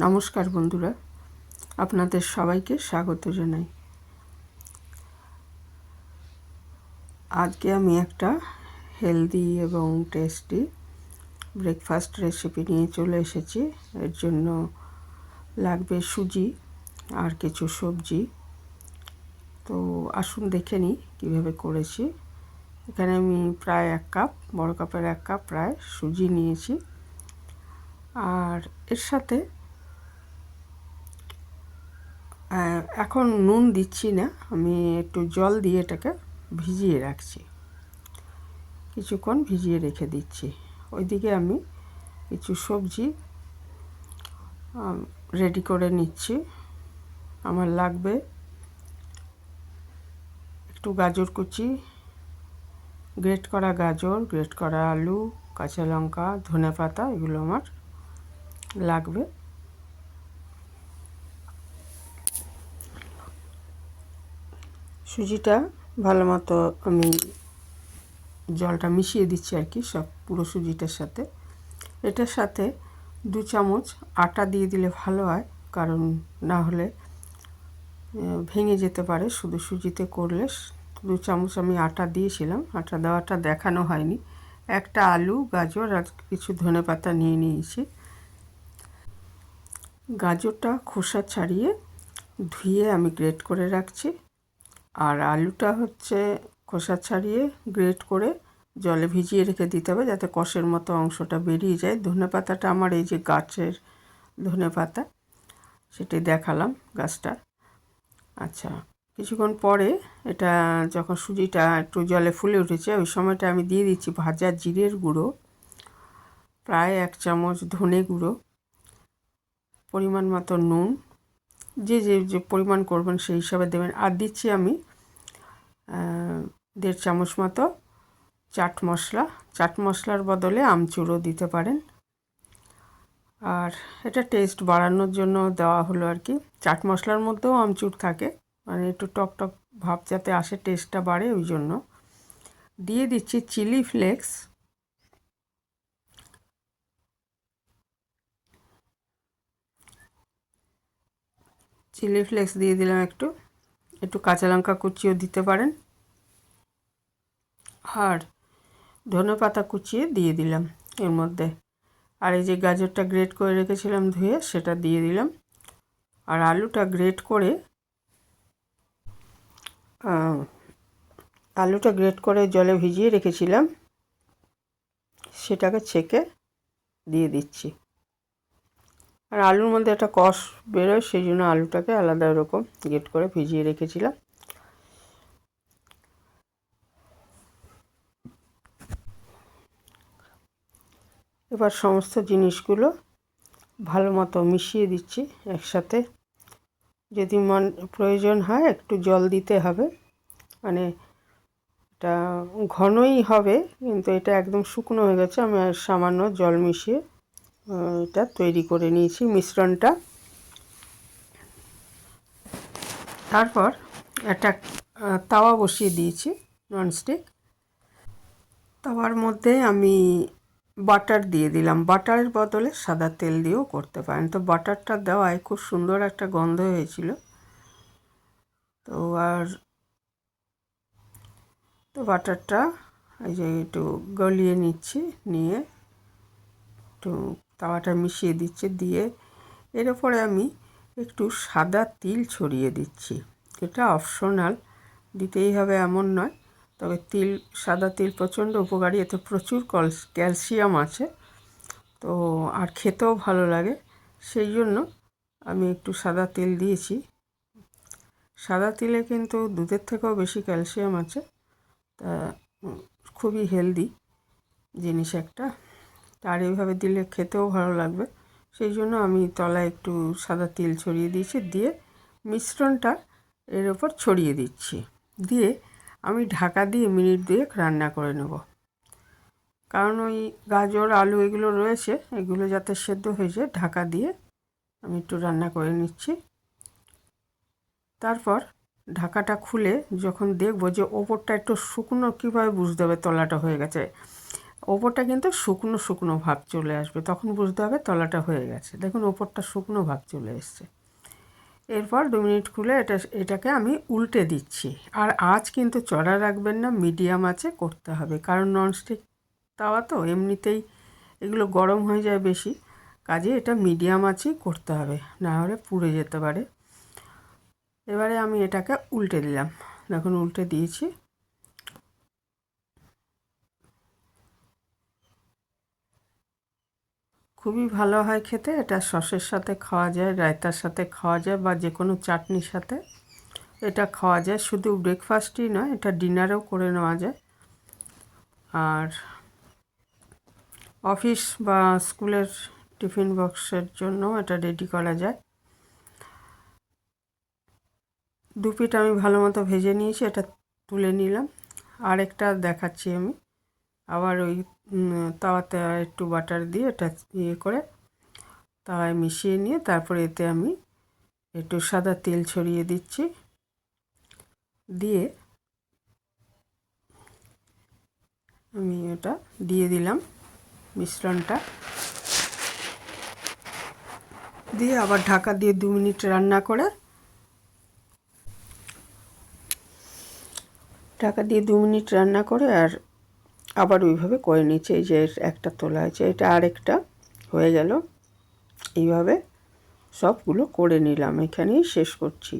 নমস্কার বন্ধুরা, আপনাদের সবাইকে স্বাগত জানাই। আজকে আমি একটা হেলদি এবং টেস্টি ব্রেকফাস্ট রেসিপি নিয়ে চলে এসেছি। এর জন্য লাগবে সুজি আর কিছু সবজি। তো আসুন দেখে নিই কীভাবে করেছি। এখানে আমি প্রায় 1 কাপ, বড় কাপের 1 কাপ প্রায় সুজি নিয়েছি। আর এর সাথে এখন নুন দিচ্ছি না, আমি একটু জল দিয়ে এটাকে ভিজিয়ে রাখছি, কিছুক্ষণ ভিজিয়ে রেখে দিচ্ছি। ওইদিকে আমি কিছু সবজি রেডি করে নিচ্ছি। আমার লাগবে একটু গাজর কুচি, গ্রেট করা গাজর, গ্রেট করা আলু, কাঁচা লঙ্কা, ধনেপাতা, এগুলো আমার লাগবে। সুজিটা ভালো মতো আমি জলটা মিশিয়ে দিচ্ছি আর কি, সব পুরো সুজিটার সাথে। এটার সাথে 2 চামচ আটা দিয়ে দিলে ভালো হয়, কারণ না হলে ভেঙে যেতে পারে। শুধু সুজিতে করলে 2 চামচ আমি আটা দিয়েছিলাম, আটা দেওয়াটা দেখানো হয়নি। একটা আলু, গাজর আর কিছু ধনেপাতা নিয়ে নিয়েছি। গাজরটা খোসা ছাড়িয়ে ধুয়ে আমি গ্রেট করে রাখছি, আর আলুটা হচ্ছে খোসা ছাড়িয়ে গ্রেট করে জলে ভিজিয়ে রেখে দিতে হবে, যাতে কষের মতো অংশটা বেরিয়ে যায়। ধনেপাতাটা আমার এই যে গাছের ধনেপাতা, সেটি দেখালাম গাছটা। আচ্ছা, কিছুক্ষণ পরে এটা যখন সুজিটা একটু জলে ফুলে উঠেছে, ওই সময়টা আমি দিয়ে দিচ্ছি ভাজা জিরের গুঁড়ো, প্রায় 1 চামচ ধনে গুঁড়ো, পরিমাণ মতো নুন, যে পরিমাণ করবেন সেই হিসাবে দেবেন। আর দিচ্ছি আমি 1.5 চামচ মতো চাট মশলা। চাট মশলার বদলে আমচুরও দিতে পারেন। আর এটা টেস্ট বাড়ানোর জন্য দেওয়া হলো আর কি। চাট মশলার মধ্যেও আমচুর থাকে, মানে একটু টক টক ভাব যাতে আসে, টেস্টটা বাড়ে, ওই জন্য দিয়ে দিচ্ছি চিলি ফ্লেক্স। চিলি ফ্লেক্স দিয়ে দিলাম একটু, একটু কাঁচা লঙ্কা কুচিও দিতে পারেন, আর ধনেপাতা কুচিয়ে দিয়ে দিলাম এর মধ্যে। আর এই যে গাজরটা গ্রেট করে রেখেছিলাম ধুয়ে, সেটা দিয়ে দিলাম। আর আলুটা গ্রেট করে জলে ভিজিয়ে রেখেছিলাম, সেটাকে ছেঁকে দিয়ে দিচ্ছি। আর আলুর মধ্যে একটা কষ বেরোয়, সেই জন্য আলুটাকে আলাদা এরকম গ্রেট করে ভিজিয়ে রেখেছিলাম। এবার সমস্ত জিনিসগুলো ভালো মতো মিশিয়ে দিচ্ছি একসাথে। যদি প্রয়োজন হয় একটু জল দিতে হবে, মানে এটা ঘনই হবে, কিন্তু এটা একদম শুকনো হয়ে গেছে। আমি আর সামান্য জল মিশিয়ে এটা তৈরি করে নিয়েছি মিশ্রণটা। তারপর একটা তাওয়া বসিয়ে দিয়েছি ননস্টিক। তাওয়ার মধ্যে আমি বাটার দিয়ে দিলাম। বাটারের বদলে সাদা তেল দিয়েও করতে পারেন। তো বাটারটা দেওয়ায় খুব সুন্দর একটা গন্ধ হয়েছিল। তো বাটারটা এই যে একটু গলিয়ে নিচ্ছি, নিয়ে একটু তাওয়াটা মিশিয়ে দিচ্ছি, দিয়ে এর উপরে আমি একটু সাদা তিল ছড়িয়ে দিচ্ছি। এটা অপশনাল, দিতেই হবে এমন নয়, তবে সাদা তিল প্রচণ্ড উপকারী, এতে প্রচুর ক্যালসিয়াম আছে। তো আর খেতেও ভালো লাগে, সেই জন্য আমি একটু সাদা তিল দিয়েছি। সাদা তিলে কিন্তু দুধের থেকেও বেশি ক্যালসিয়াম আছে, তা খুবই হেলদি জিনিস একটা। আর এইভাবে দিলে খেতেও ভালো লাগবে, সেই জন্য আমি তলায় একটু সাদা তিল ছড়িয়ে দিয়েছি। দিয়ে মিশ্রণটা এর ওপর ছড়িয়ে দিচ্ছি, দিয়ে আমি ঢাকা দিয়ে মিনিট 2 রান্না করে নেব। কারণ ওই গাজর আলু এগুলো রয়েছে, এগুলো যাতে সেদ্ধ হয়ে যায়, ঢাকা দিয়ে আমি একটু রান্না করে নিচ্ছি। তারপর ঢাকাটা খুলে যখন দেখব যে ওপরটা একটু শুকনো, কীভাবে বুঝতে হবে তলাটা হয়ে গেছে, ওপরটা কিন্তু শুকনো শুকনো ভাব চলে আসবে, তখন বুঝতে হবে তলাটা হয়ে গেছে। দেখুন ওপরটা শুকনো ভাব চলে এসছে। এরপর 2 মিনিট খুলে এটাকে আমি উল্টে দিচ্ছি। আর আঁচ কিন্তু চড়া রাখবেন না, মিডিয়াম আঁচে করতে হবে, কারণ ননস্টিক তাওয়া তো এমনিতেই এগুলো গরম হয়ে যায় বেশি, কাজে এটা মিডিয়াম আঁচেই করতে হবে, না হলে পুড়ে যেতে পারে। এবারে আমি এটাকে উল্টে দিলাম, দেখুন উল্টে দিয়েছি। খুবই ভালো হয় খেতে, এটা সসের সাথে খাওয়া যায়, রায়তার সাথে খাওয়া যায়, বা যে কোনো চাটনির সাথে এটা খাওয়া যায়। শুধু ব্রেকফাস্টই নয়, এটা ডিনারেও করে নেওয়া যায়। আর অফিস বা স্কুলের টিফিন বক্সের জন্য এটা রেডি করা যায়। 2 পিঠ আমি ভালো মতো ভেজে নিয়েছি, এটা তুলে নিলাম। আরেকটা দেখাচ্ছি আমি। আবার ওই তাওয়াতে একটু বাটার দিয়ে এটা ইয়ে করে তাওয়ায় মিশিয়ে নিয়ে তারপরে এতে আমি একটু সাদা তেল ছড়িয়ে দিচ্ছি, দিয়ে আমি এটা দিয়ে দিলাম মিশ্রণটা, দিয়ে আবার ঢাকা দিয়ে 2 মিনিট রান্না করে, ঢাকা দিয়ে 2 মিনিট রান্না করে আর আবার ওইভাবে করে নিচ্ছি। এই যে একটা তোলা আছে, এটা আরেকটা হয়ে গেল। এইভাবে সবগুলো করে নিলাম, এখানেই শেষ করছি।